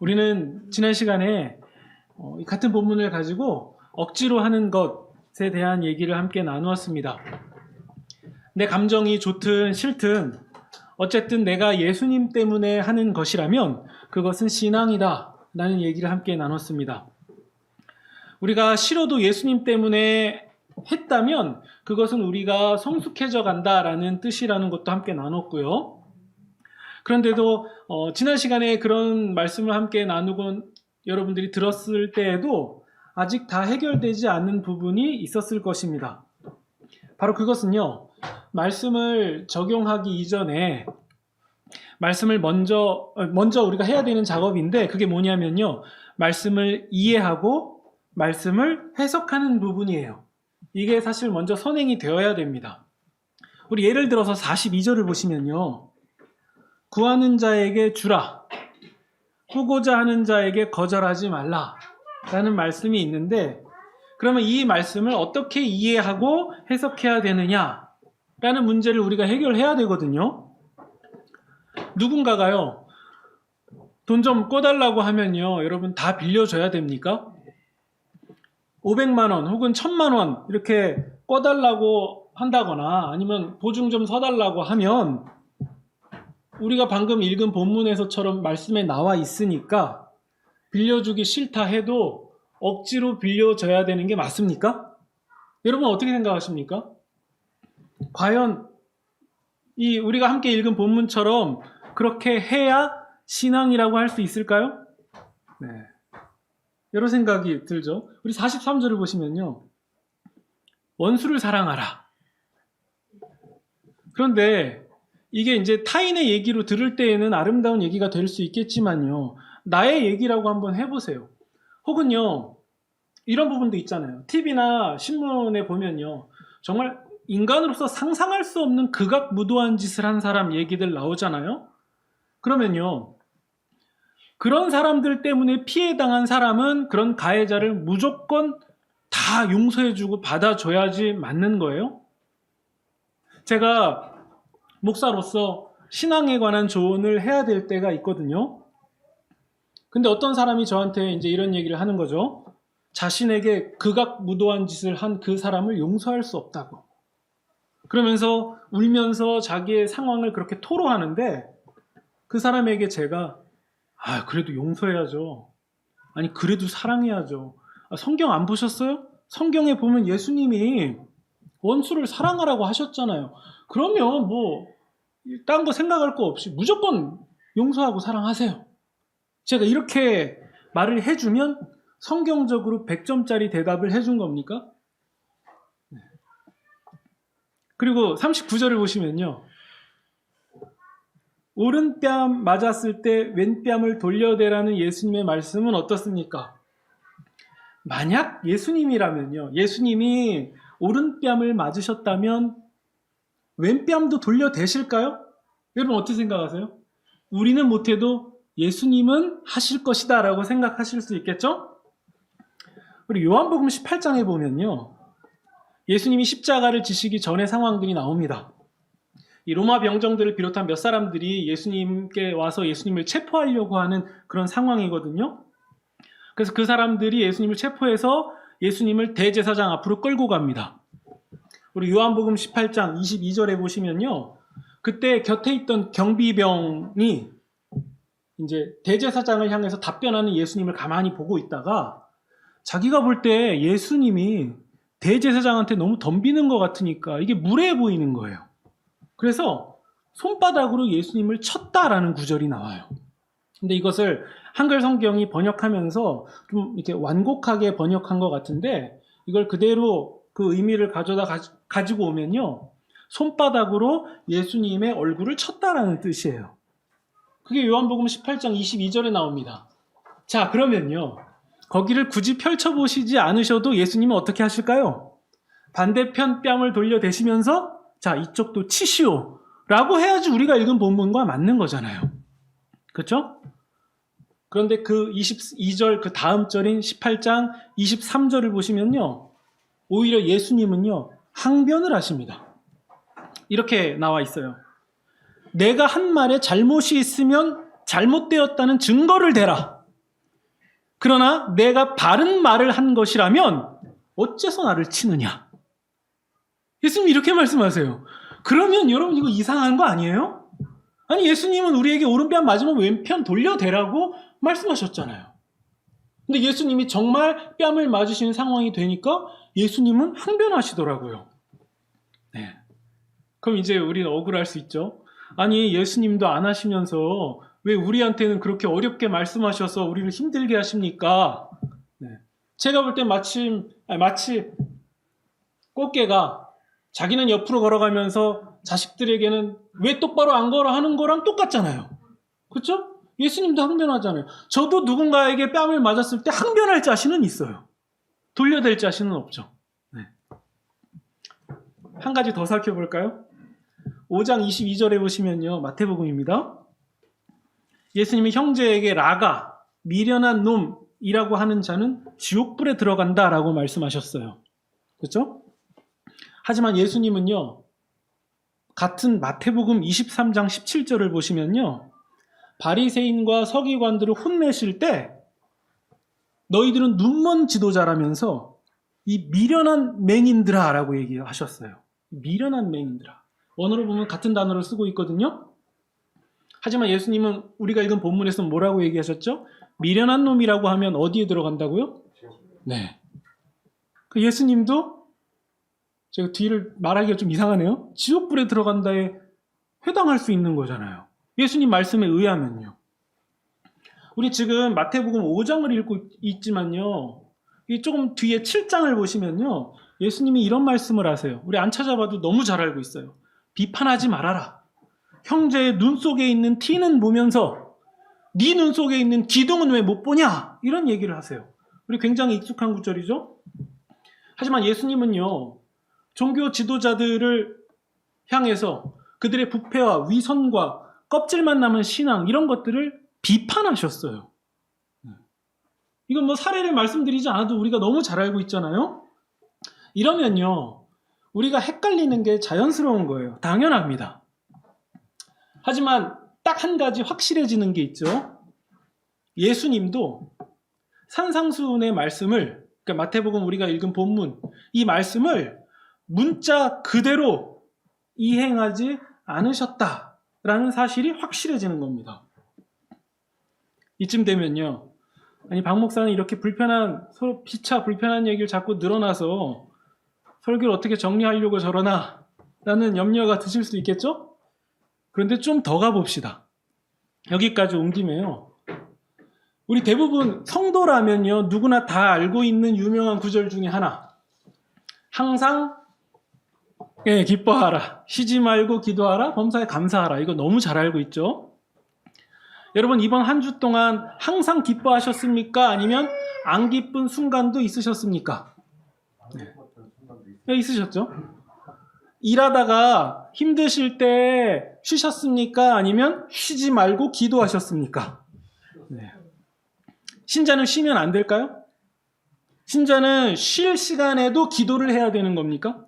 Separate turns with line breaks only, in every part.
우리는 지난 시간에 같은 본문을 가지고 억지로 하는 것에 대한 얘기를 함께 나누었습니다. 내 감정이 좋든 싫든 어쨌든 내가 예수님 때문에 하는 것이라면 그것은 신앙이다 라는 얘기를 함께 나눴습니다. 우리가 싫어도 예수님 때문에 했다면 그것은 우리가 성숙해져 간다라는 뜻이라는 것도 함께 나눴고요. 그런데도 지난 시간에 그런 말씀을 함께 나누고 여러분들이 들었을 때에도 아직 다 해결되지 않는 부분이 있었을 것입니다. 바로 그것은요, 말씀을 적용하기 이전에 말씀을 먼저 우리가 해야 되는 작업인데, 그게 뭐냐면요, 말씀을 이해하고 말씀을 해석하는 부분이에요. 이게 사실 먼저 선행이 되어야 됩니다. 우리 예를 들어서 42절을 보시면요, 구하는 자에게 주라, 꾸고자 하는 자에게 거절하지 말라 라는 말씀이 있는데, 그러면 이 말씀을 어떻게 이해하고 해석해야 되느냐 라는 문제를 우리가 해결해야 되거든요. 누군가가요, 돈 좀 꿔달라고 하면요, 여러분 다 빌려줘야 됩니까? 500만 원 혹은 1000만 원 이렇게 꿔달라고 한다거나 아니면 보증 좀 서달라고 하면 우리가 방금 읽은 본문에서처럼 말씀에 나와 있으니까 빌려주기 싫다 해도 억지로 빌려줘야 되는 게 맞습니까? 여러분 어떻게 생각하십니까? 과연 이 우리가 함께 읽은 본문처럼 그렇게 해야 신앙이라고 할 수 있을까요? 네. 여러 생각이 들죠. 우리 43절을 보시면요, 원수를 사랑하라. 그런데 이게 이제 타인의 얘기로 들을 때에는 아름다운 얘기가 될 수 있겠지만요, 나의 얘기라고 한번 해보세요. 혹은요, 이런 부분도 있잖아요. TV나 신문에 보면요, 정말 인간으로서 상상할 수 없는 극악무도한 짓을 한 사람 얘기들 나오잖아요. 그러면요, 그런 사람들 때문에 피해당한 사람은 그런 가해자를 무조건 다 용서해주고 받아줘야지 맞는 거예요? 제가 목사로서 신앙에 관한 조언을 해야 될 때가 있거든요. 근데 어떤 사람이 저한테 이제 이런 얘기를 하는 거죠. 자신에게 극악무도한 짓을 한 그 사람을 용서할 수 없다고. 그러면서 울면서 자기의 상황을 그렇게 토로하는데, 그 사람에게 제가 그래도 용서해야죠. 아니 그래도 사랑해야죠. 성경 안 보셨어요? 성경에 보면 예수님이 원수를 사랑하라고 하셨잖아요. 그러면 뭐 딴 거 생각할 거 없이 무조건 용서하고 사랑하세요. 제가 이렇게 말을 해주면 성경적으로 100점짜리 대답을 해준 겁니까? 그리고 39절을 보시면요, 오른뺨 맞았을 때 왼뺨을 돌려대라는 예수님의 말씀은 어떻습니까? 만약 예수님이라면요, 예수님이 오른뺨을 맞으셨다면 왼뺨도 돌려대실까요? 여러분 어떻게 생각하세요? 우리는 못해도 예수님은 하실 것이다 라고 생각하실 수 있겠죠? 우리 요한복음 18장에 보면요, 예수님이 십자가를 지시기 전의 상황들이 나옵니다. 이 로마 병정들을 비롯한 몇 사람들이 예수님께 와서 예수님을 체포하려고 하는 그런 상황이거든요. 그래서 그 사람들이 예수님을 체포해서 예수님을 대제사장 앞으로 끌고 갑니다. 우리 요한복음 18장 22절에 보시면요, 그때 곁에 있던 경비병이 이제 대제사장을 향해서 답변하는 예수님을 가만히 보고 있다가 자기가 볼 때 예수님이 대제사장한테 너무 덤비는 것 같으니까 이게 무례해 보이는 거예요. 그래서 손바닥으로 예수님을 쳤다라는 구절이 나와요. 근데 이것을 한글 성경이 번역하면서 좀 이렇게 완곡하게 번역한 것 같은데, 이걸 그대로 그 의미를 가지고 오면요, 손바닥으로 예수님의 얼굴을 쳤다라는 뜻이에요. 그게 요한복음 18장 22절에 나옵니다. 자, 그러면요, 거기를 굳이 펼쳐보시지 않으셔도 예수님은 어떻게 하실까요? 반대편 뺨을 돌려대시면서 자, 이쪽도 치시오 라고 해야지 우리가 읽은 본문과 맞는 거잖아요. 그렇죠? 그런데 그 22절 그 다음 절인 18장 23절을 보시면요, 오히려 예수님은요, 항변을 하십니다. 이렇게 나와 있어요. 내가 한 말에 잘못이 있으면 잘못되었다는 증거를 대라. 그러나 내가 바른 말을 한 것이라면 어째서 나를 치느냐? 예수님이 이렇게 말씀하세요. 그러면 여러분 이거 이상한 거 아니에요? 아니 예수님은 우리에게 오른뺨 맞으면 왼편 돌려대라고 말씀하셨잖아요. 근데 예수님이 정말 뺨을 맞으시는 상황이 되니까 예수님은 항변하시더라고요. 네. 그럼 이제 우리는 억울할 수 있죠. 아니 예수님도 안 하시면서 왜 우리한테는 그렇게 어렵게 말씀하셔서 우리를 힘들게 하십니까? 네. 제가 볼 땐 마치 꽃게가 자기는 옆으로 걸어가면서 자식들에게는 왜 똑바로 안 걸어 하는 거랑 똑같잖아요. 그렇죠? 예수님도 항변하잖아요. 저도 누군가에게 뺨을 맞았을 때 항변할 자신은 있어요. 돌려댈 자신은 없죠. 네. 한 가지 더 살펴볼까요? 5장 22절에 보시면요. 마태복음입니다. 예수님이 형제에게 라가, 미련한 놈이라고 하는 자는 지옥불에 들어간다라고 말씀하셨어요. 그렇죠? 하지만 예수님은요. 같은 마태복음 23장 17절을 보시면요. 바리새인과 서기관들을 혼내실 때 너희들은 눈먼 지도자라면서 이 미련한 맹인들아 라고 얘기하셨어요. 미련한 맹인들아. 원어로 보면 같은 단어를 쓰고 있거든요. 하지만 예수님은 우리가 읽은 본문에서 뭐라고 얘기하셨죠? 미련한 놈이라고 하면 어디에 들어간다고요? 네. 그 예수님도 제가 뒤를 말하기가 좀 이상하네요. 지옥불에 들어간다에 해당할 수 있는 거잖아요. 예수님 말씀에 의하면요. 우리 지금 마태복음 5장을 읽고 있지만요. 이 조금 뒤에 7장을 보시면요. 예수님이 이런 말씀을 하세요. 우리 안 찾아봐도 너무 잘 알고 있어요. 비판하지 말아라. 형제의 눈 속에 있는 티는 보면서 네 눈 속에 있는 기둥은 왜 못 보냐? 이런 얘기를 하세요. 우리 굉장히 익숙한 구절이죠. 하지만 예수님은요. 종교 지도자들을 향해서 그들의 부패와 위선과 껍질만 남은 신앙 이런 것들을 비판하셨어요. 이건 뭐 사례를 말씀드리지 않아도 우리가 너무 잘 알고 있잖아요. 이러면요. 우리가 헷갈리는 게 자연스러운 거예요. 당연합니다. 하지만 딱 한 가지 확실해지는 게 있죠. 예수님도 산상수훈의 말씀을 그러니까 마태복음 우리가 읽은 본문 이 말씀을 문자 그대로 이행하지 않으셨다라는 사실이 확실해지는 겁니다. 이쯤 되면요. 아니 박 목사는 이렇게 서로 피차 불편한 얘기를 자꾸 늘어나서 설교를 어떻게 정리하려고 저러나 라는 염려가 드실 수 있겠죠? 그런데 좀 더 가봅시다. 여기까지 온 김에요. 우리 대부분 성도라면요. 누구나 다 알고 있는 유명한 구절 중에 하나. 항상 기뻐하라. 쉬지 말고 기도하라. 범사에 감사하라. 이거 너무 잘 알고 있죠? 여러분 이번 한 주 동안 항상 기뻐하셨습니까? 아니면 안 기쁜 순간도 있으셨습니까? 네, 있으셨죠? 일하다가 힘드실 때 쉬셨습니까? 아니면 쉬지 말고 기도하셨습니까? 네. 신자는 쉬면 안 될까요? 신자는 쉴 시간에도 기도를 해야 되는 겁니까?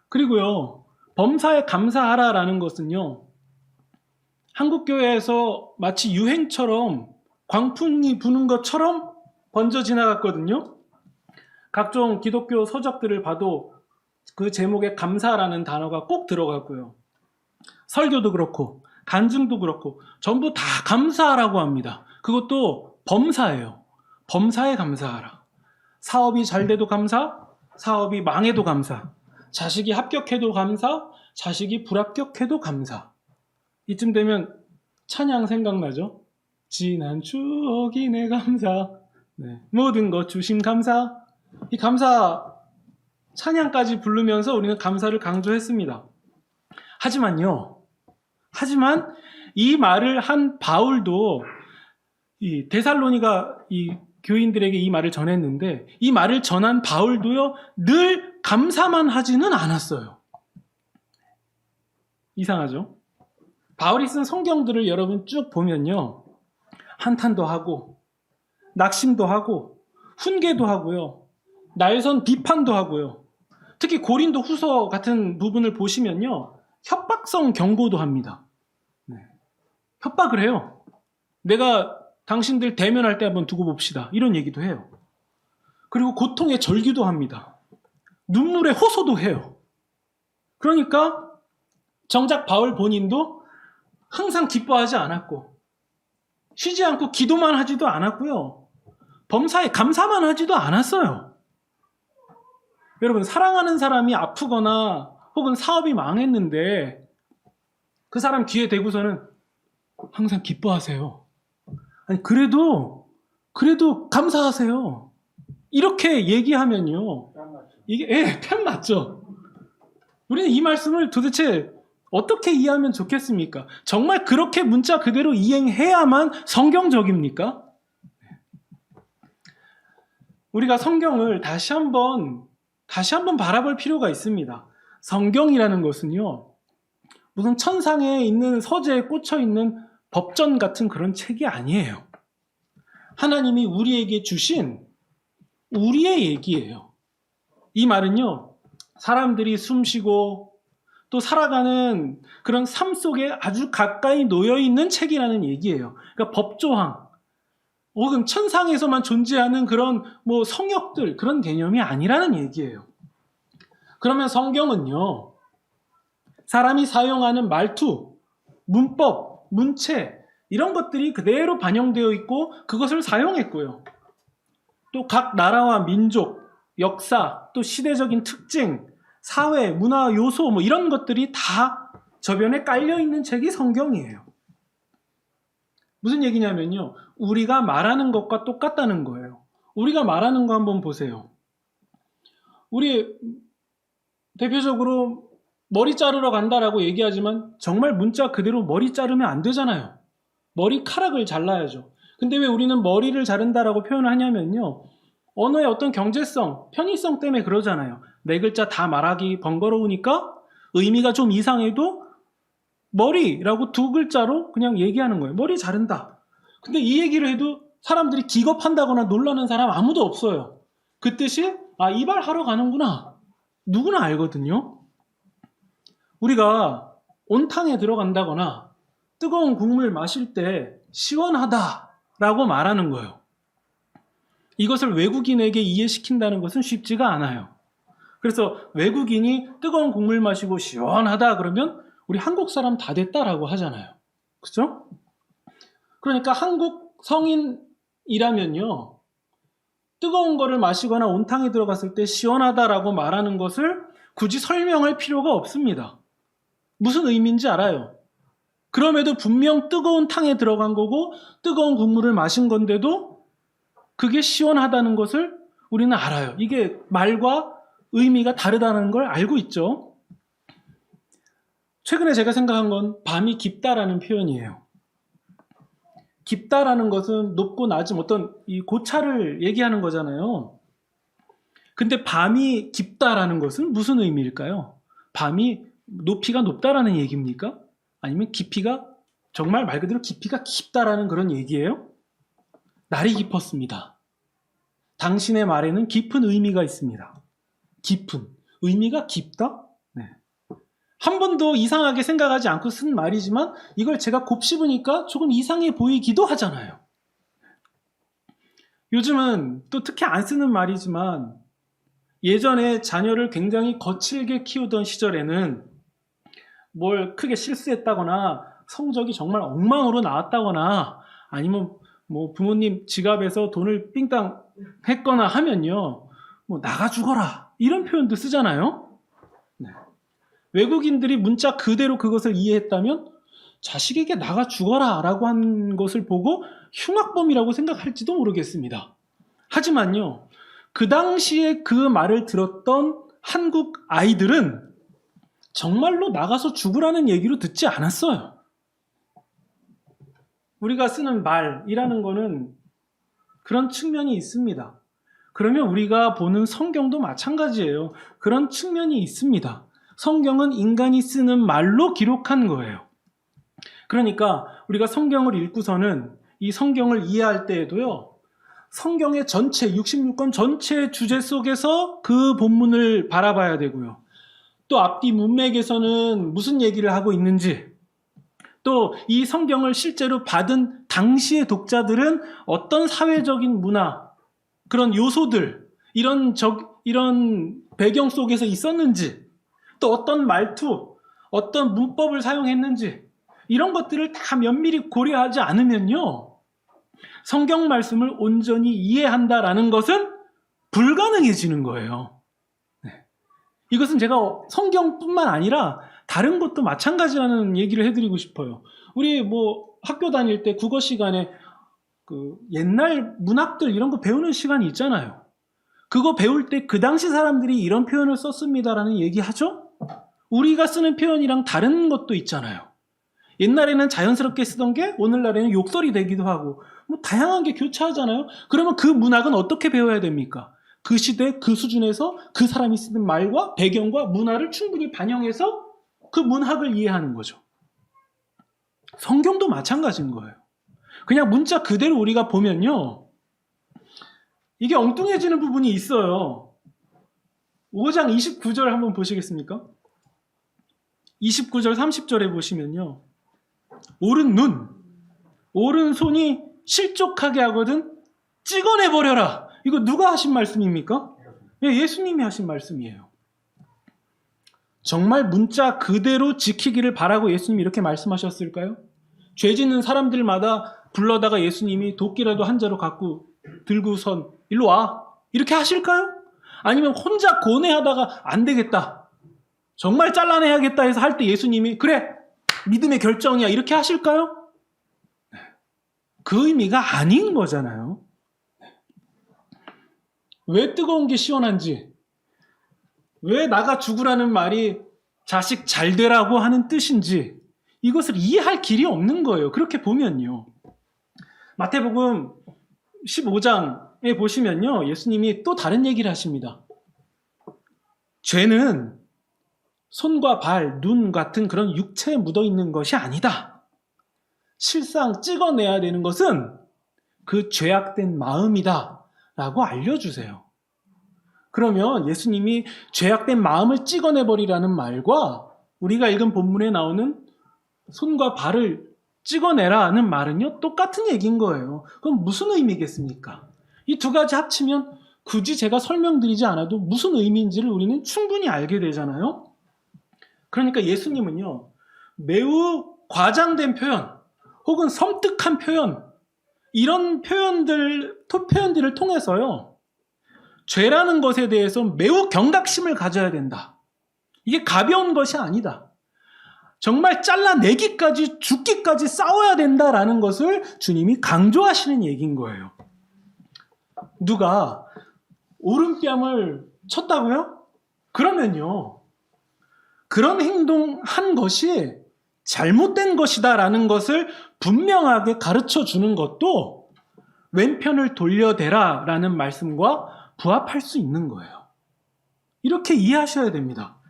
그리고요, 범사에 감사하라라는 것은요, 한국교회에서 마치 유행처럼 광풍이 부는 것처럼 번져 지나갔거든요. 각종 기독교 서적들을 봐도 그 제목에 감사라는 단어가 꼭 들어가고요. 설교도 그렇고 간증도 그렇고 전부 다 감사하라고 합니다. 그것도 범사예요. 범사에 감사하라. 사업이 잘 돼도 감사, 사업이 망해도 감사, 자식이 합격해도 감사, 자식이 불합격해도 감사. 이쯤 되면 찬양 생각나죠? 지난 추억이 내 감사, 네. 모든 것 주신 감사. 이 감사 찬양까지 부르면서 우리는 감사를 강조했습니다. 하지만 이 말을 한 바울도 이 데살로니가 이 교인들에게 이 말을 전했는데 이 말을 전한 바울도요 늘 감사만 하지는 않았어요. 이상하죠? 바울이 쓴 성경들을 여러분 쭉 보면요 한탄도 하고 낙심도 하고 훈계도 하고요 날선 비판도 하고요 특히 고린도 후서 같은 부분을 보시면요 협박성 경고도 합니다. 네. 협박을 해요. 내가 당신들 대면할 때 한번 두고 봅시다. 이런 얘기도 해요. 그리고 고통의 절규도 합니다. 눈물의 호소도 해요. 그러니까 정작 바울 본인도 항상 기뻐하지 않았고 쉬지 않고 기도만 하지도 않았고요. 범사에 감사만 하지도 않았어요. 여러분, 사랑하는 사람이 아프거나 혹은 사업이 망했는데 그 사람 귀에 대고서는 항상 기뻐하세요. 아니, 그래도 감사하세요. 이렇게 얘기하면요. 이게 편 맞죠? 우리는 이 말씀을 도대체 어떻게 이해하면 좋겠습니까? 정말 그렇게 문자 그대로 이행해야만 성경적입니까? 우리가 성경을 다시 한번 바라볼 필요가 있습니다. 성경이라는 것은요, 무슨 천상에 있는 서재에 꽂혀 있는 법전 같은 그런 책이 아니에요. 하나님이 우리에게 주신 우리의 얘기예요. 이 말은요, 사람들이 숨쉬고 또 살아가는 그런 삶 속에 아주 가까이 놓여 있는 책이라는 얘기예요. 그러니까 법조항 혹은 천상에서만 존재하는 그런 성역들, 그런 개념이 아니라는 얘기예요. 그러면 성경은요, 사람이 사용하는 말투, 문법, 문체 이런 것들이 그대로 반영되어 있고 그것을 사용했고요. 또 각 나라와 민족, 역사, 또 시대적인 특징, 사회, 문화 요소 이런 것들이 다 저변에 깔려있는 책이 성경이에요. 무슨 얘기냐면요, 우리가 말하는 것과 똑같다는 거예요. 우리가 말하는 거 한번 보세요. 우리 대표적으로 머리 자르러 간다라고 얘기하지만 정말 문자 그대로 머리 자르면 안 되잖아요. 머리카락을 잘라야죠. 근데 왜 우리는 머리를 자른다라고 표현을 하냐면요, 언어의 어떤 경제성, 편의성 때문에 그러잖아요. 네 글자 다 말하기 번거로우니까 의미가 좀 이상해도 머리라고 두 글자로 그냥 얘기하는 거예요. 머리 자른다. 근데 이 얘기를 해도 사람들이 기겁한다거나 놀라는 사람 아무도 없어요. 그 뜻이 이발하러 가는구나. 누구나 알거든요. 우리가 온탕에 들어간다거나 뜨거운 국물 마실 때 시원하다라고 말하는 거예요. 이것을 외국인에게 이해시킨다는 것은 쉽지가 않아요. 그래서 외국인이 뜨거운 국물 마시고 시원하다 그러면 우리 한국 사람 다 됐다라고 하잖아요. 그죠? 그러니까 한국 성인이라면요, 뜨거운 거를 마시거나 온탕에 들어갔을 때 시원하다라고 말하는 것을 굳이 설명할 필요가 없습니다. 무슨 의미인지 알아요. 그럼에도 분명 뜨거운 탕에 들어간 거고 뜨거운 국물을 마신 건데도 그게 시원하다는 것을 우리는 알아요. 이게 말과 의미가 다르다는 걸 알고 있죠. 최근에 제가 생각한 건 밤이 깊다라는 표현이에요. 깊다라는 것은 높고 낮은 어떤 이 고차를 얘기하는 거잖아요. 근데 밤이 깊다라는 것은 무슨 의미일까요? 밤이 높이가 높다라는 얘기입니까? 아니면 깊이가 정말 말 그대로 깊이가 깊다라는 그런 얘기예요? 날이 깊었습니다. 당신의 말에는 깊은 의미가 있습니다. 깊은 의미가 깊다? 네. 한 번도 이상하게 생각하지 않고 쓴 말이지만 이걸 제가 곱씹으니까 조금 이상해 보이기도 하잖아요. 요즘은 또 특히 안 쓰는 말이지만 예전에 자녀를 굉장히 거칠게 키우던 시절에는 뭘 크게 실수했다거나 성적이 정말 엉망으로 나왔다거나 아니면 부모님 지갑에서 돈을 삥땅 했거나 하면요, 나가 죽어라 이런 표현도 쓰잖아요. 네. 외국인들이 문자 그대로 그것을 이해했다면 자식에게 나가 죽어라 라고 한 것을 보고 흉악범이라고 생각할지도 모르겠습니다. 하지만요, 그 당시에 그 말을 들었던 한국 아이들은 정말로 나가서 죽으라는 얘기로 듣지 않았어요. 우리가 쓰는 말이라는 거는 그런 측면이 있습니다. 그러면 우리가 보는 성경도 마찬가지예요. 그런 측면이 있습니다. 성경은 인간이 쓰는 말로 기록한 거예요. 그러니까 우리가 성경을 읽고서는 이 성경을 이해할 때에도요, 성경의 전체 66권 전체 주제 속에서 그 본문을 바라봐야 되고요. 또 앞뒤 문맥에서는 무슨 얘기를 하고 있는지, 또 이 성경을 실제로 받은 당시의 독자들은 어떤 사회적인 문화, 그런 요소들, 이런 배경 속에서 있었는지, 또 어떤 말투, 어떤 문법을 사용했는지, 이런 것들을 다 면밀히 고려하지 않으면요, 성경 말씀을 온전히 이해한다라는 것은 불가능해지는 거예요. 네. 이것은 제가 성경뿐만 아니라 다른 것도 마찬가지라는 얘기를 해드리고 싶어요. 우리 학교 다닐 때 국어 시간에 그 옛날 문학들 이런 거 배우는 시간이 있잖아요. 그거 배울 때 그 당시 사람들이 이런 표현을 썼습니다라는 얘기 하죠? 우리가 쓰는 표현이랑 다른 것도 있잖아요. 옛날에는 자연스럽게 쓰던 게 오늘날에는 욕설이 되기도 하고 다양한 게 교차하잖아요. 그러면 그 문학은 어떻게 배워야 됩니까? 그 시대, 그 수준에서 그 사람이 쓰는 말과 배경과 문화를 충분히 반영해서 그 문학을 이해하는 거죠. 성경도 마찬가지인 거예요. 그냥 문자 그대로 우리가 보면요, 이게 엉뚱해지는 부분이 있어요. 5장 29절 한번 보시겠습니까? 29절 30절에 보시면요, 오른눈, 오른손이 실족하게 하거든 찍어내버려라. 이거 누가 하신 말씀입니까? 예, 예수님이 하신 말씀이에요. 정말 문자 그대로 지키기를 바라고 예수님이 이렇게 말씀하셨을까요? 죄 짓는 사람들마다 불러다가 예수님이 도끼라도 한 자루 갖고 들고선 일로 와, 이렇게 하실까요? 아니면 혼자 고뇌하다가 안 되겠다, 정말 잘라내야겠다 해서 할 때 예수님이 그래, 믿음의 결정이야, 이렇게 하실까요? 그 의미가 아닌 거잖아요. 왜 뜨거운 게 시원한지, 왜 나가 죽으라는 말이 자식 잘 되라고 하는 뜻인지, 이것을 이해할 길이 없는 거예요. 그렇게 보면요. 마태복음 15장에 보시면요, 예수님이 또 다른 얘기를 하십니다. 죄는 손과 발, 눈 같은 그런 육체에 묻어 있는 것이 아니다. 실상 찍어내야 되는 것은 그 죄악된 마음이다 라고 알려주세요. 그러면 예수님이 죄악된 마음을 찍어내버리라는 말과 우리가 읽은 본문에 나오는 손과 발을 찍어내라는 말은요, 똑같은 얘기인 거예요. 그럼 무슨 의미겠습니까? 이 두 가지 합치면 굳이 제가 설명드리지 않아도 무슨 의미인지를 우리는 충분히 알게 되잖아요. 그러니까 예수님은요, 매우 과장된 표현 혹은 섬뜩한 표현, 이런 표현들을 통해서요, 죄라는 것에 대해서 매우 경각심을 가져야 된다. 이게 가벼운 것이 아니다. 정말 잘라내기까지, 죽기까지 싸워야 된다라는 것을 주님이 강조하시는 얘기인 거예요. 누가 오른뺨을 쳤다고요? 그러면요, 그런 행동한 것이 잘못된 것이다라는 것을 분명하게 가르쳐 주는 것도 왼편을 돌려대라라는 말씀과 부합할 수 있는 거예요. 이렇게 이해하셔야 됩니다.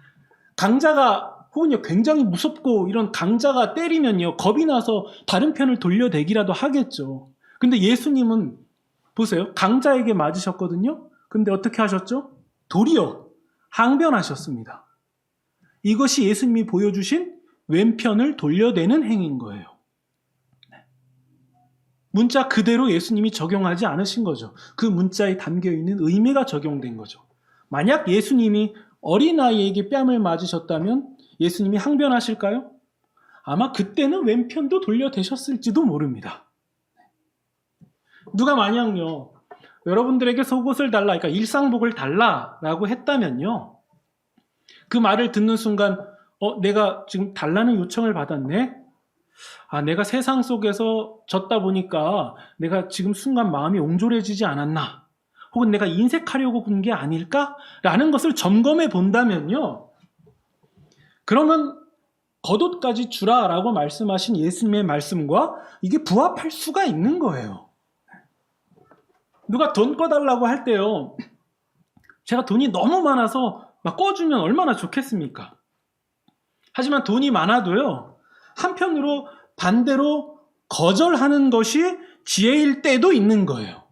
강자가 혹은 굉장히 무섭고 이런 강자가 때리면요, 겁이 나서 다른 편을 돌려대기라도 하겠죠. 근데 예수님은 보세요, 강자에게 맞으셨거든요. 근데 어떻게 하셨죠? 도리어 항변하셨습니다. 이것이 예수님이 보여주신 왼편을 돌려대는 행위인 거예요. 문자 그대로 예수님이 적용하지 않으신 거죠. 그 문자에 담겨있는 의미가 적용된 거죠. 만약 예수님이 어린아이에게 뺨을 맞으셨다면 예수님이 항변하실까요? 아마 그때는 왼편도 돌려대셨을지도 모릅니다. 누가 만약요, 여러분들에게 속옷을 달라, 그러니까 일상복을 달라라고 했다면요, 그 말을 듣는 순간 내가 지금 달라는 요청을 받았네? 내가 세상 속에서 졌다 보니까 내가 지금 순간 마음이 옹졸해지지 않았나? 혹은 내가 인색하려고 군 게 아닐까? 라는 것을 점검해 본다면요, 그러면 겉옷까지 주라라고 말씀하신 예수님의 말씀과 이게 부합할 수가 있는 거예요. 누가 돈 꺼달라고 할 때요, 제가 돈이 너무 많아서 막 꺼주면 얼마나 좋겠습니까? 하지만 돈이 많아도요, 한편으로 반대로 거절하는 것이 지혜일 때도 있는 거예요.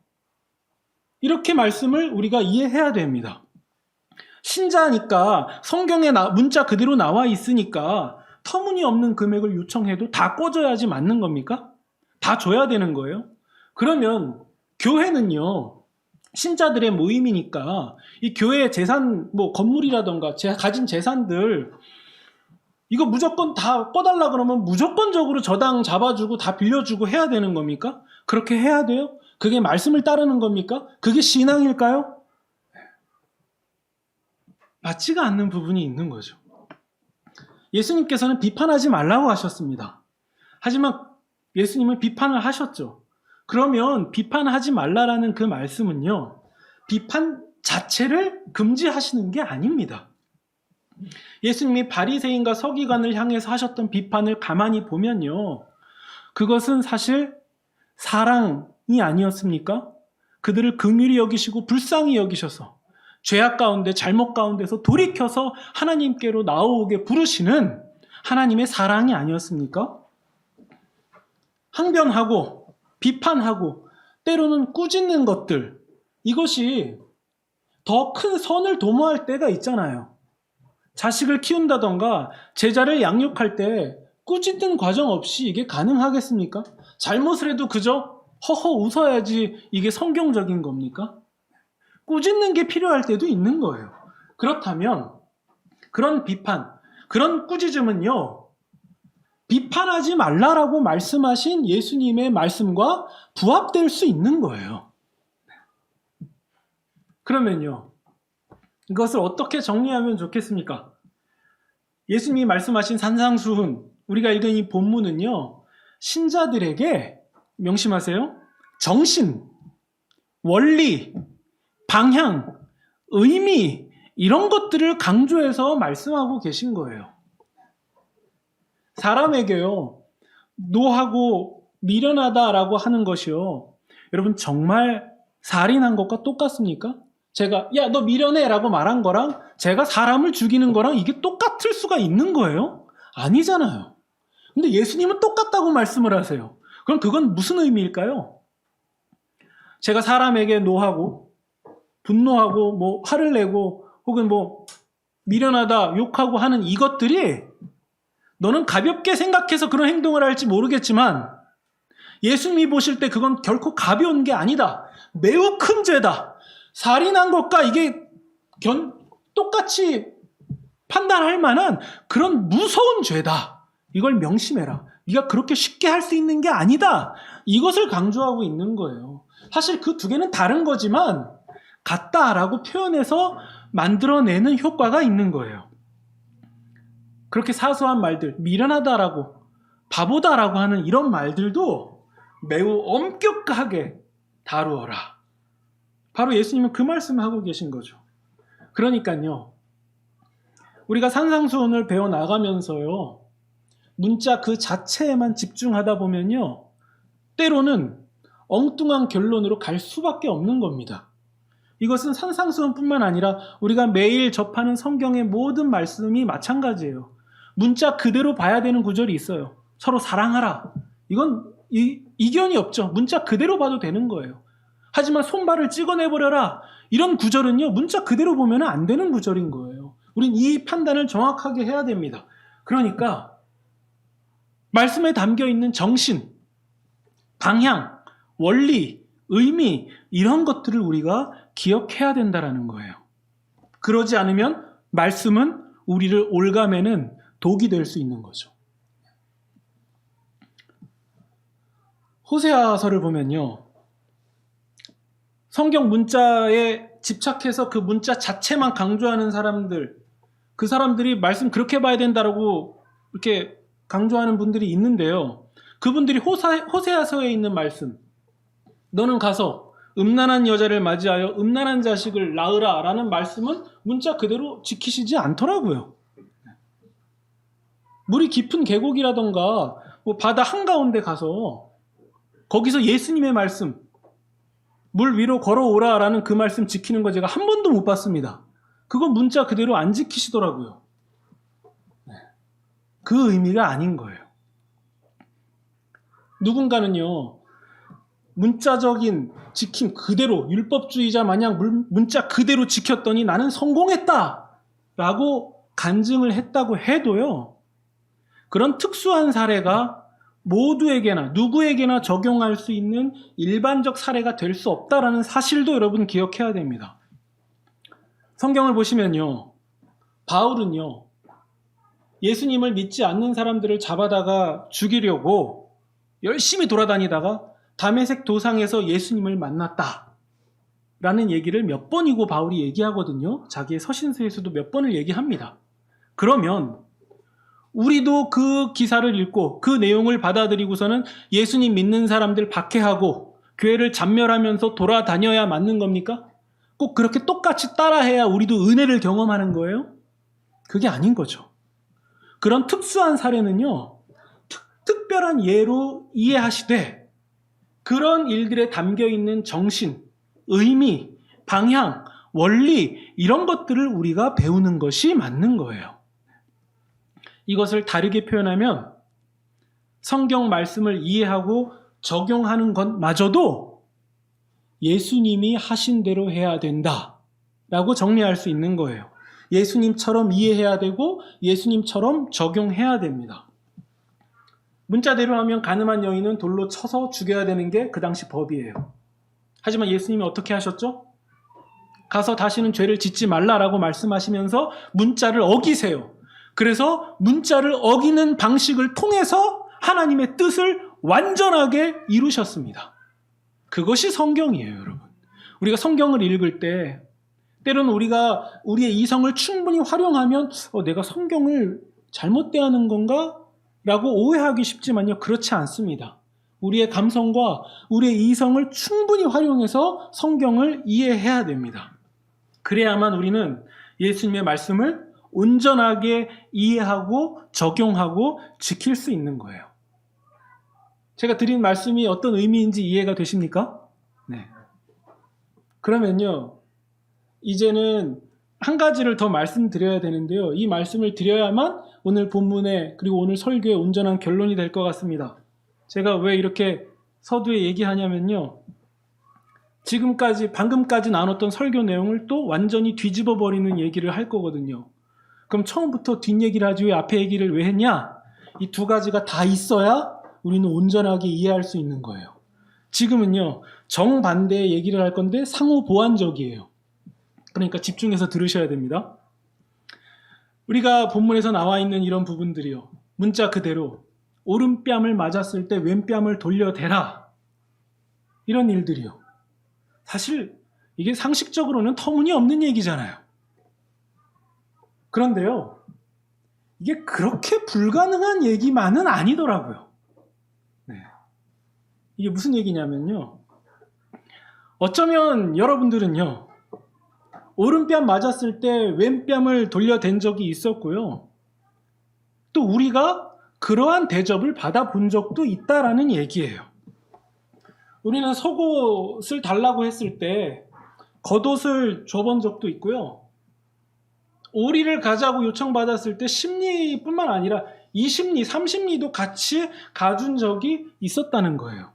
이렇게 말씀을 우리가 이해해야 됩니다. 신자니까 성경에 문자 그대로 나와 있으니까 터무니없는 금액을 요청해도 다 꿔줘야지 맞는 겁니까? 다 줘야 되는 거예요? 그러면 교회는요, 신자들의 모임이니까 이 교회의 재산, 뭐 건물이라던가 가진 재산들 이거 무조건 다 꺼달라 그러면 무조건적으로 저당 잡아주고 다 빌려주고 해야 되는 겁니까? 그렇게 해야 돼요? 그게 말씀을 따르는 겁니까? 그게 신앙일까요? 맞지가 않는 부분이 있는 거죠. 예수님께서는 비판하지 말라고 하셨습니다. 하지만 예수님은 비판을 하셨죠. 그러면 비판하지 말라라는 그 말씀은요, 비판 자체를 금지하시는 게 아닙니다. 예수님이 바리새인과 서기관을 향해서 하셨던 비판을 가만히 보면요, 그것은 사실 사랑이 아니었습니까? 그들을 긍휼히 여기시고 불쌍히 여기셔서 죄악 가운데 잘못 가운데서 돌이켜서 하나님께로 나오게 부르시는 하나님의 사랑이 아니었습니까? 항변하고 비판하고 때로는 꾸짖는 것들, 이것이 더 큰 선을 도모할 때가 있잖아요. 자식을 키운다던가 제자를 양육할 때 꾸짖는 과정 없이 이게 가능하겠습니까? 잘못을 해도 그저 허허 웃어야지 이게 성경적인 겁니까? 꾸짖는 게 필요할 때도 있는 거예요. 그렇다면 그런 비판, 그런 꾸짖음은요, 비판하지 말라라고 말씀하신 예수님의 말씀과 부합될 수 있는 거예요. 그러면요, 이것을 어떻게 정리하면 좋겠습니까? 예수님이 말씀하신 산상수훈, 우리가 읽은 이 본문은요, 신자들에게 명심하세요. 정신, 원리, 방향, 의미, 이런 것들을 강조해서 말씀하고 계신 거예요. 사람에게요, 노하고 미련하다라고 하는 것이요, 여러분 정말 살인한 것과 똑같습니까? 제가 야 너 미련해 라고 말한 거랑 제가 사람을 죽이는 거랑 이게 똑같을 수가 있는 거예요? 아니잖아요. 근데 예수님은 똑같다고 말씀을 하세요. 그럼 그건 무슨 의미일까요? 제가 사람에게 노하고 분노하고 뭐 화를 내고 혹은 뭐 미련하다 욕하고 하는 이것들이 너는 가볍게 생각해서 그런 행동을 할지 모르겠지만 예수님이 보실 때 그건 결코 가벼운 게 아니다. 매우 큰 죄다. 살인한 것과 이게 똑같이 판단할 만한 그런 무서운 죄다. 이걸 명심해라. 네가 그렇게 쉽게 할 수 있는 게 아니다. 이것을 강조하고 있는 거예요. 사실 그 두 개는 다른 거지만 같다라고 표현해서 만들어내는 효과가 있는 거예요. 그렇게 사소한 말들, 미련하다라고, 바보다라고 하는 이런 말들도 매우 엄격하게 다루어라. 바로 예수님은 그 말씀을 하고 계신 거죠. 그러니까요, 우리가 산상수훈을 배워나가면서요, 문자 그 자체에만 집중하다 보면요, 때로는 엉뚱한 결론으로 갈 수밖에 없는 겁니다. 이것은 산상수훈뿐만 아니라 우리가 매일 접하는 성경의 모든 말씀이 마찬가지예요. 문자 그대로 봐야 되는 구절이 있어요. 서로 사랑하라. 이건 이견이 없죠. 문자 그대로 봐도 되는 거예요. 하지만 손발을 찍어내버려라. 이런 구절은요, 문자 그대로 보면 안 되는 구절인 거예요. 우린 이 판단을 정확하게 해야 됩니다. 그러니까 말씀에 담겨있는 정신, 방향, 원리, 의미, 이런 것들을 우리가 기억해야 된다는 거예요. 그러지 않으면 말씀은 우리를 올가매는 독이 될 수 있는 거죠. 호세아서를 보면요, 성경 문자에 집착해서 그 문자 자체만 강조하는 사람들, 그 사람들이 말씀 그렇게 봐야 된다라고 이렇게 강조하는 분들이 있는데요, 그분들이 호세아서에 있는 말씀, 너는 가서 음란한 여자를 맞이하여 음란한 자식을 낳으라 라는 말씀은 문자 그대로 지키시지 않더라고요. 물이 깊은 계곡이라던가 뭐 바다 한가운데 가서 거기서 예수님의 말씀, 물 위로 걸어오라 라는 그 말씀 지키는 거 제가 한 번도 못 봤습니다. 그건 문자 그대로 안 지키시더라고요. 그 의미가 아닌 거예요. 누군가는요, 문자적인 지킴 그대로 율법주의자 마냥 문자 그대로 지켰더니 나는 성공했다 라고 간증을 했다고 해도요, 그런 특수한 사례가 모두에게나 누구에게나 적용할 수 있는 일반적 사례가 될 수 없다라는 사실도 여러분 기억해야 됩니다. 성경을 보시면요, 바울은요, 예수님을 믿지 않는 사람들을 잡아다가 죽이려고 열심히 돌아다니다가 다메섹 도상에서 예수님을 만났다 라는 얘기를 몇 번이고 바울이 얘기하거든요. 자기의 서신서에서도 몇 번을 얘기합니다. 그러면 우리도 그 기사를 읽고 그 내용을 받아들이고서는 예수님 믿는 사람들 박해하고 교회를 잔멸하면서 돌아다녀야 맞는 겁니까? 꼭 그렇게 똑같이 따라해야 우리도 은혜를 경험하는 거예요? 그게 아닌 거죠. 그런 특수한 사례는요, 특별한 예로 이해하시되 그런 일들에 담겨있는 정신, 의미, 방향, 원리 이런 것들을 우리가 배우는 것이 맞는 거예요. 이것을 다르게 표현하면 성경 말씀을 이해하고 적용하는 것마저도 예수님이 하신 대로 해야 된다라고 정리할 수 있는 거예요. 예수님처럼 이해해야 되고 예수님처럼 적용해야 됩니다. 문자대로 하면 가늠한 여인은 돌로 쳐서 죽여야 되는 게 그 당시 법이에요. 하지만 예수님이 어떻게 하셨죠? 가서 다시는 죄를 짓지 말라라고 말씀하시면서 문자를 어기세요. 그래서 문자를 어기는 방식을 통해서 하나님의 뜻을 완전하게 이루셨습니다. 그것이 성경이에요, 여러분. 우리가 성경을 읽을 때 때로는 우리가 우리의 이성을 충분히 활용하면 내가 성경을 잘못 대하는 건가? 라고 오해하기 쉽지만요, 그렇지 않습니다. 우리의 감성과 우리의 이성을 충분히 활용해서 성경을 이해해야 됩니다. 그래야만 우리는 예수님의 말씀을 온전하게 이해하고 적용하고 지킬 수 있는 거예요. 제가 드린 말씀이 어떤 의미인지 이해가 되십니까? 네. 그러면요, 이제는 한 가지를 더 말씀드려야 되는데요. 이 말씀을 드려야만 오늘 본문에 그리고 오늘 설교의 온전한 결론이 될 것 같습니다. 제가 왜 이렇게 서두에 얘기하냐면요, 방금까지 나눴던 설교 내용을 또 완전히 뒤집어 버리는 얘기를 할 거거든요. 그럼 처음부터 뒷얘기를 하지 왜 앞에 얘기를 왜 했냐? 이 두 가지가 다 있어야 우리는 온전하게 이해할 수 있는 거예요. 지금은요, 정반대의 얘기를 할 건데 상호 보완적이에요. 그러니까 집중해서 들으셔야 됩니다. 우리가 본문에서 나와 있는 이런 부분들이요, 문자 그대로 오른뺨을 맞았을 때 왼뺨을 돌려대라, 이런 일들이요, 사실 이게 상식적으로는 터무니없는 얘기잖아요. 그런데요, 이게 그렇게 불가능한 얘기만은 아니더라고요. 네. 이게 무슨 얘기냐면요, 어쩌면 여러분들은요, 오른뺨 맞았을 때 왼뺨을 돌려댄 적이 있었고요, 또 우리가 그러한 대접을 받아본 적도 있다라는 얘기예요. 우리는 속옷을 달라고 했을 때 겉옷을 줘본 적도 있고요, 오리를 가자고 요청받았을 때 심리뿐만 아니라 20리, 30리도 같이 가준 적이 있었다는 거예요.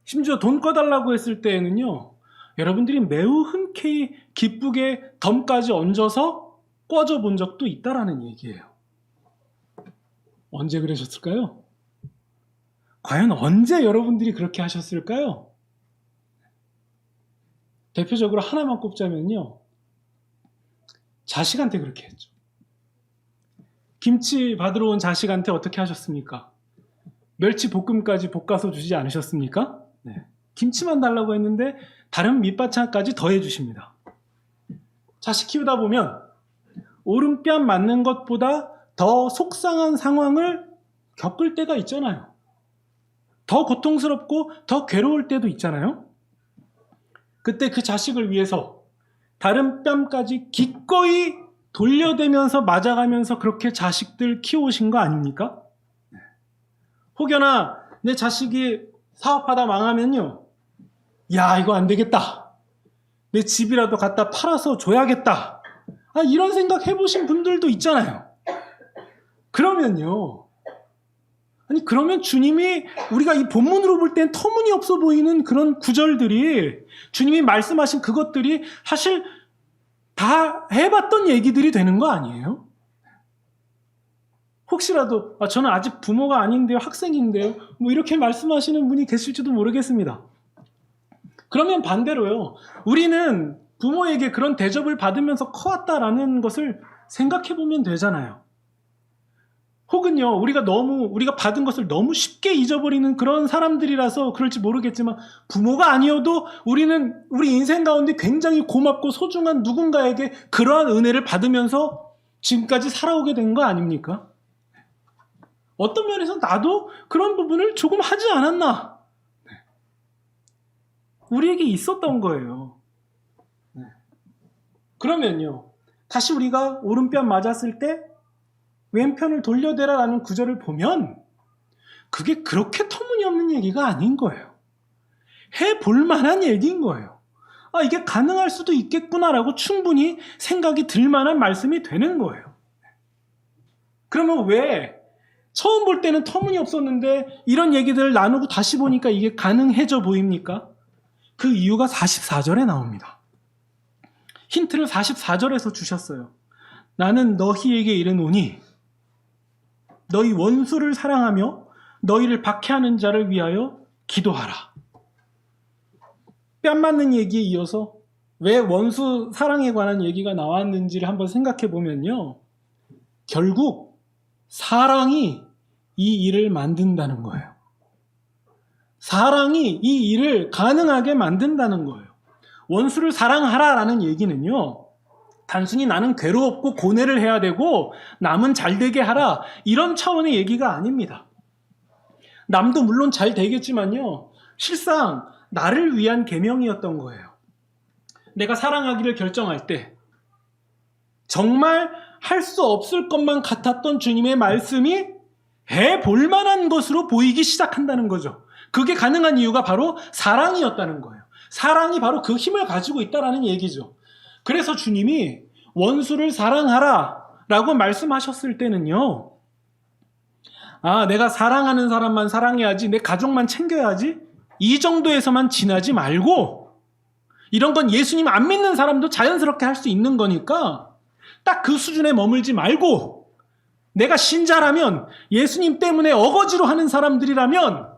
심지어 돈 꺼달라고 했을 때에는요, 여러분들이 매우 흔쾌히 기쁘게 덤까지 얹어서 꿔줘 본 적도 있다라는 얘기예요. 언제 그러셨을까요? 과연 언제 여러분들이 그렇게 하셨을까요? 대표적으로 하나만 꼽자면요, 자식한테 그렇게 했죠. 김치 받으러 온 자식한테 어떻게 하셨습니까? 멸치 볶음까지 볶아서 주지 않으셨습니까? 네. 김치만 달라고 했는데 다른 밑반찬까지 더해 주십니다. 자식 키우다 보면 오른뺨 맞는 것보다 더 속상한 상황을 겪을 때가 있잖아요. 더 고통스럽고 더 괴로울 때도 있잖아요. 그때 그 자식을 위해서 다른 뺨까지 기꺼이 돌려대면서 맞아가면서 그렇게 자식들 키워오신 거 아닙니까? 혹여나 내 자식이 사업하다 망하면요, 야, 이거 안 되겠다, 내 집이라도 갖다 팔아서 줘야겠다, 이런 생각 해보신 분들도 있잖아요. 그러면요, 그러면 주님이, 우리가 이 본문으로 볼 땐 터무니없어 보이는 그런 구절들이, 주님이 말씀하신 그것들이 사실 다 해봤던 얘기들이 되는 거 아니에요? 혹시라도 저는 아직 부모가 아닌데요, 학생인데요, 뭐 이렇게 말씀하시는 분이 계실지도 모르겠습니다. 그러면 반대로요, 우리는 부모에게 그런 대접을 받으면서 커왔다라는 것을 생각해 보면 되잖아요. 혹은요, 우리가 받은 것을 너무 쉽게 잊어버리는 그런 사람들이라서 그럴지 모르겠지만, 부모가 아니어도 우리는 우리 인생 가운데 굉장히 고맙고 소중한 누군가에게 그러한 은혜를 받으면서 지금까지 살아오게 된 거 아닙니까? 어떤 면에서 나도 그런 부분을 조금 하지 않았나? 우리에게 있었던 거예요. 그러면요, 다시 우리가 오른편 맞았을 때 왼편을 돌려대라라는 구절을 보면 그게 그렇게 터무니없는 얘기가 아닌 거예요. 해볼 만한 얘기인 거예요. 이게 가능할 수도 있겠구나라고 충분히 생각이 들 만한 말씀이 되는 거예요. 그러면 왜 처음 볼 때는 터무니없었는데 이런 얘기들을 나누고 다시 보니까 이게 가능해져 보입니까? 그 이유가 44절에 나옵니다. 힌트를 44절에서 주셨어요. 나는 너희에게 이르노니 너희 원수를 사랑하며 너희를 박해하는 자를 위하여 기도하라. 뺨 맞는 얘기에 이어서 왜 원수 사랑에 관한 얘기가 나왔는지를 한번 생각해 보면요, 결국 사랑이 이 일을 만든다는 거예요. 사랑이 이 일을 가능하게 만든다는 거예요. 원수를 사랑하라라는 얘기는요, 단순히 나는 괴롭고 고뇌를 해야 되고 남은 잘 되게 하라, 이런 차원의 얘기가 아닙니다. 남도 물론 잘 되겠지만요, 실상 나를 위한 계명이었던 거예요. 내가 사랑하기를 결정할 때 정말 할 수 없을 것만 같았던 주님의 말씀이 해볼 만한 것으로 보이기 시작한다는 거죠. 그게 가능한 이유가 바로 사랑이었다는 거예요. 사랑이 바로 그 힘을 가지고 있다는 얘기죠. 그래서 주님이 원수를 사랑하라 라고 말씀하셨을 때는요, 내가 사랑하는 사람만 사랑해야지, 내 가족만 챙겨야지, 이 정도에서만 지나지 말고, 이런 건 예수님 안 믿는 사람도 자연스럽게 할 수 있는 거니까 딱 그 수준에 머물지 말고, 내가 신자라면, 예수님 때문에 어거지로 하는 사람들이라면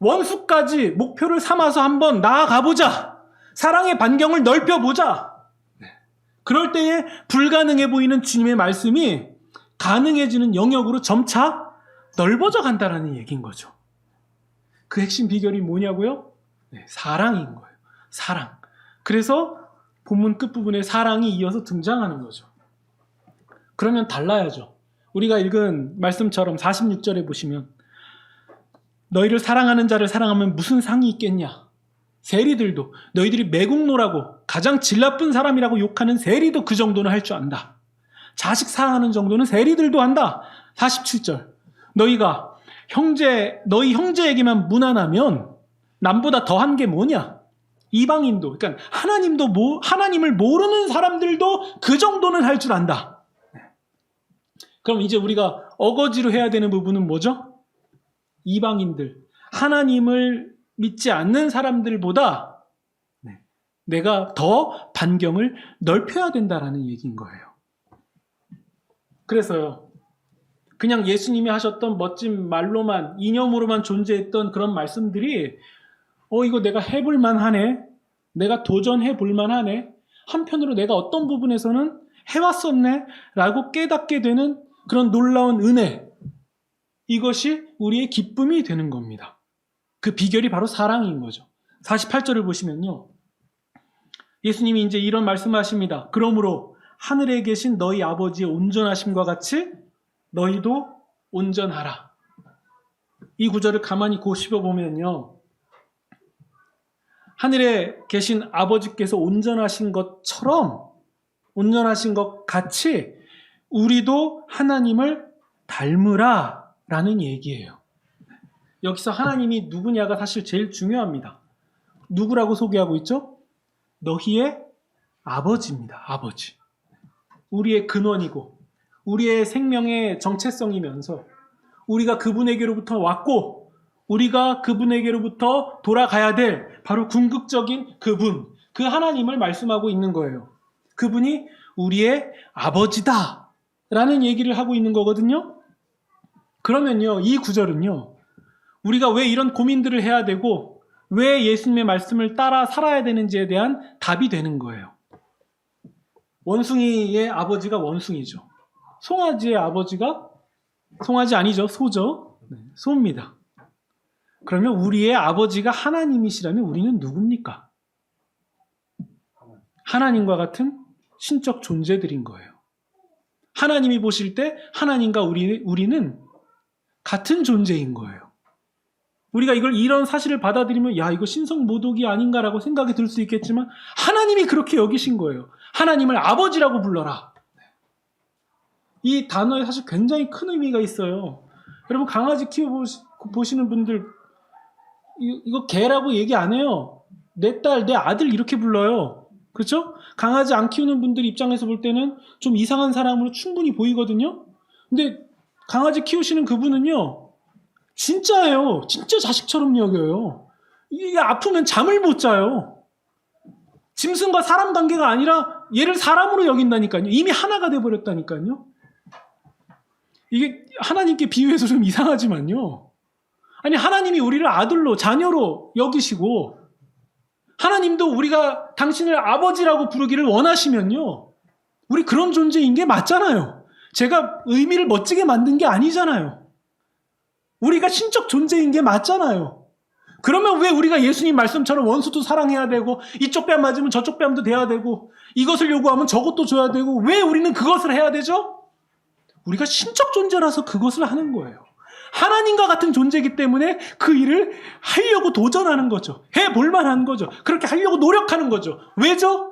원수까지 목표를 삼아서 한번 나아가보자. 사랑의 반경을 넓혀보자. 그럴 때에 불가능해 보이는 주님의 말씀이 가능해지는 영역으로 점차 넓어져 간다는 얘기인 거죠. 그 핵심 비결이 뭐냐고요? 사랑인 거예요. 사랑. 그래서 본문 끝부분에 사랑이 이어서 등장하는 거죠. 그러면 달라야죠. 우리가 읽은 말씀처럼 46절에 보시면 너희를 사랑하는 자를 사랑하면 무슨 상이 있겠냐? 세리들도, 너희들이 매국노라고 가장 질 나쁜 사람이라고 욕하는 세리도 그 정도는 할 줄 안다. 자식 사랑하는 정도는 세리들도 한다. 47절, 너희 형제에게만 무난하면 남보다 더한 게 뭐냐? 이방인도, 그러니까 하나님을 모르는 사람들도 그 정도는 할 줄 안다. 그럼 이제 우리가 어거지로 해야 되는 부분은 뭐죠? 이방인들, 하나님을 믿지 않는 사람들보다 내가 더 반경을 넓혀야 된다라는 얘기인 거예요. 그래서요, 그냥 예수님이 하셨던 멋진 말로만, 이념으로만 존재했던 그런 말씀들이 이거 내가 해볼만 하네, 내가 도전해볼만 하네, 한편으로 내가 어떤 부분에서는 해왔었네 라고 깨닫게 되는 그런 놀라운 은혜, 이것이 우리의 기쁨이 되는 겁니다. 그 비결이 바로 사랑인 거죠. 48절을 보시면요, 예수님이 이제 이런 말씀하십니다. 그러므로 하늘에 계신 너희 아버지의 온전하심과 같이 너희도 온전하라. 이 구절을 가만히 곱씹어보면요, 하늘에 계신 아버지께서 온전하신 것처럼, 온전하신 것 같이 우리도 하나님을 닮으라 라는 얘기예요. 여기서 하나님이 누구냐가 사실 제일 중요합니다. 누구라고 소개하고 있죠? 너희의 아버지입니다. 아버지. 우리의 근원이고 우리의 생명의 정체성이면서 우리가 그분에게로부터 왔고 우리가 그분에게로부터 돌아가야 될 바로 궁극적인 그분, 그 하나님을 말씀하고 있는 거예요. 그분이 우리의 아버지다 라는 얘기를 하고 있는 거거든요. 그러면요, 이 구절은요, 우리가 왜 이런 고민들을 해야 되고 왜 예수님의 말씀을 따라 살아야 되는지에 대한 답이 되는 거예요. 원숭이의 아버지가 원숭이죠. 송아지의 아버지가 송아지 아니죠. 소죠. 네, 소입니다. 그러면 우리의 아버지가 하나님이시라면 우리는 누굽니까? 하나님과 같은 신적 존재들인 거예요. 하나님이 보실 때 하나님과 우리는 같은 존재인 거예요. 우리가 이런 사실을 받아들이면 야, 이거 신성모독이 아닌가라고 생각이 들 수 있겠지만 하나님이 그렇게 여기신 거예요. 하나님을 아버지라고 불러라. 이 단어에 사실 굉장히 큰 의미가 있어요. 여러분 강아지 키워보시는 분들 이거 개라고 얘기 안 해요. 내 딸, 내 아들 이렇게 불러요. 그렇죠? 강아지 안 키우는 분들 입장에서 볼 때는 좀 이상한 사람으로 충분히 보이거든요. 근데 강아지 키우시는 그분은요, 진짜예요. 진짜 자식처럼 여겨요. 이게 아프면 잠을 못 자요. 짐승과 사람 관계가 아니라 얘를 사람으로 여긴다니까요. 이미 하나가 돼버렸다니까요. 이게 하나님께 비유해서 좀 이상하지만요. 아니, 하나님이 우리를 아들로, 자녀로 여기시고 하나님도 우리가 당신을 아버지라고 부르기를 원하시면요, 우리 그런 존재인 게 맞잖아요. 제가 의미를 멋지게 만든 게 아니잖아요. 우리가 신적 존재인 게 맞잖아요. 그러면 왜 우리가 예수님 말씀처럼 원수도 사랑해야 되고 이쪽 뺨 맞으면 저쪽 뺨도 대야 되고 이것을 요구하면 저것도 줘야 되고 왜 우리는 그것을 해야 되죠? 우리가 신적 존재라서 그것을 하는 거예요. 하나님과 같은 존재이기 때문에 그 일을 하려고 도전하는 거죠. 해볼 만한 거죠. 그렇게 하려고 노력하는 거죠. 왜죠?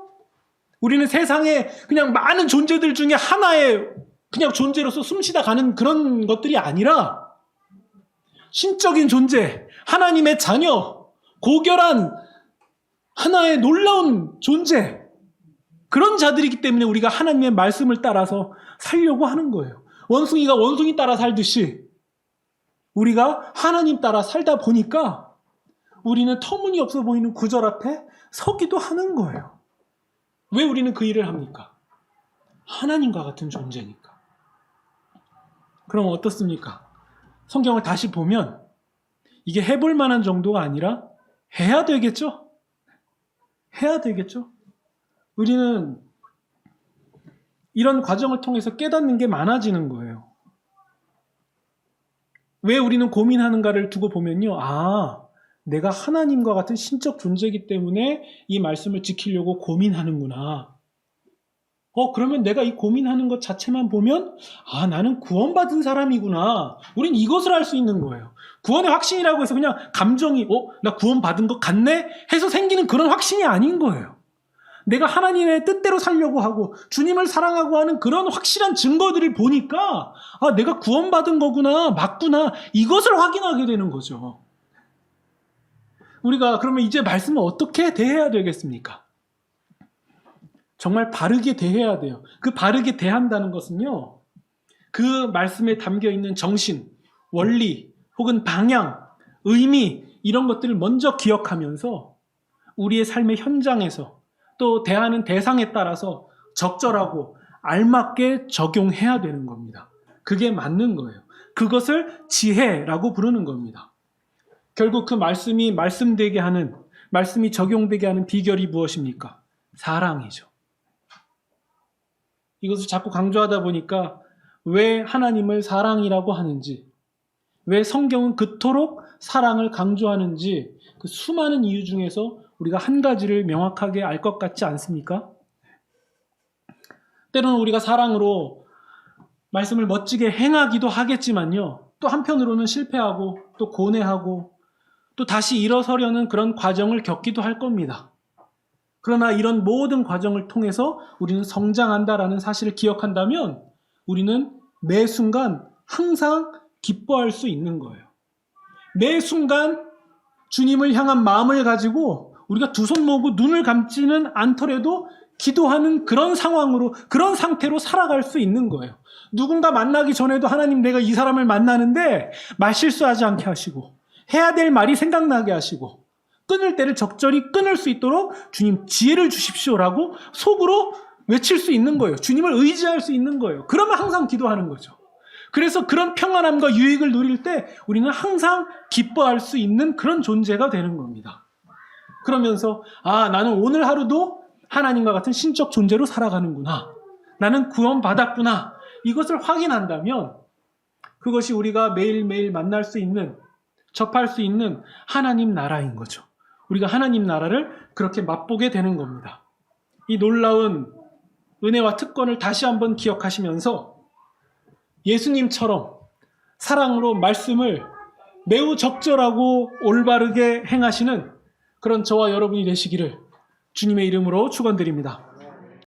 우리는 세상에 그냥 많은 존재들 중에 하나의 그냥 존재로서 숨쉬다 가는 그런 것들이 아니라 신적인 존재, 하나님의 자녀, 고결한 하나의 놀라운 존재, 그런 자들이기 때문에 우리가 하나님의 말씀을 따라서 살려고 하는 거예요. 원숭이가 원숭이 따라 살듯이 우리가 하나님 따라 살다 보니까 우리는 터무니없어 보이는 구절 앞에 서기도 하는 거예요. 왜 우리는 그 일을 합니까? 하나님과 같은 존재니까. 그럼 어떻습니까? 성경을 다시 보면 이게 해볼 만한 정도가 아니라 해야 되겠죠? 해야 되겠죠? 우리는 이런 과정을 통해서 깨닫는 게 많아지는 거예요. 왜 우리는 고민하는가를 두고 보면요. 아, 내가 하나님과 같은 신적 존재이기 때문에 이 말씀을 지키려고 고민하는구나. 그러면 내가 이 고민하는 것 자체만 보면 아, 나는 구원받은 사람이구나. 우린 이것을 알 수 있는 거예요. 구원의 확신이라고 해서 그냥 감정이 나 구원받은 것 같네? 해서 생기는 그런 확신이 아닌 거예요. 내가 하나님의 뜻대로 살려고 하고 주님을 사랑하고 하는 그런 확실한 증거들을 보니까 아, 내가 구원받은 거구나, 맞구나, 이것을 확인하게 되는 거죠. 우리가 그러면 이제 말씀을 어떻게 대해야 되겠습니까? 정말 바르게 대해야 돼요. 그 바르게 대한다는 것은요, 그 말씀에 담겨 있는 정신, 원리, 혹은 방향, 의미, 이런 것들을 먼저 기억하면서 우리의 삶의 현장에서 또 대하는 대상에 따라서 적절하고 알맞게 적용해야 되는 겁니다. 그게 맞는 거예요. 그것을 지혜라고 부르는 겁니다. 결국 그 말씀이 말씀되게 하는, 말씀이 적용되게 하는 비결이 무엇입니까? 사랑이죠. 이것을 자꾸 강조하다 보니까 왜 하나님을 사랑이라고 하는지, 왜 성경은 그토록 사랑을 강조하는지 그 수많은 이유 중에서 우리가 한 가지를 명확하게 알 것 같지 않습니까? 때로는 우리가 사랑으로 말씀을 멋지게 행하기도 하겠지만요, 또 한편으로는 실패하고 또 고뇌하고 또 다시 일어서려는 그런 과정을 겪기도 할 겁니다. 그러나 이런 모든 과정을 통해서 우리는 성장한다라는 사실을 기억한다면 우리는 매 순간 항상 기뻐할 수 있는 거예요. 매 순간 주님을 향한 마음을 가지고 우리가 두 손 모으고 눈을 감지는 않더라도 기도하는 그런 상황으로, 그런 상태로 살아갈 수 있는 거예요. 누군가 만나기 전에도 하나님, 내가 이 사람을 만나는데 말 실수하지 않게 하시고 해야 될 말이 생각나게 하시고 끊을 때를 적절히 끊을 수 있도록 주님 지혜를 주십시오라고 속으로 외칠 수 있는 거예요. 주님을 의지할 수 있는 거예요. 그러면 항상 기도하는 거죠. 그래서 그런 평안함과 유익을 누릴 때 우리는 항상 기뻐할 수 있는 그런 존재가 되는 겁니다. 그러면서 나는 오늘 하루도 하나님과 같은 신적 존재로 살아가는구나. 나는 구원받았구나. 이것을 확인한다면 그것이 우리가 매일매일 만날 수 있는, 접할 수 있는 하나님 나라인 거죠. 우리가 하나님 나라를 그렇게 맛보게 되는 겁니다. 이 놀라운 은혜와 특권을 다시 한번 기억하시면서 예수님처럼 사랑으로 말씀을 매우 적절하고 올바르게 행하시는 그런 저와 여러분이 되시기를 주님의 이름으로 축원드립니다.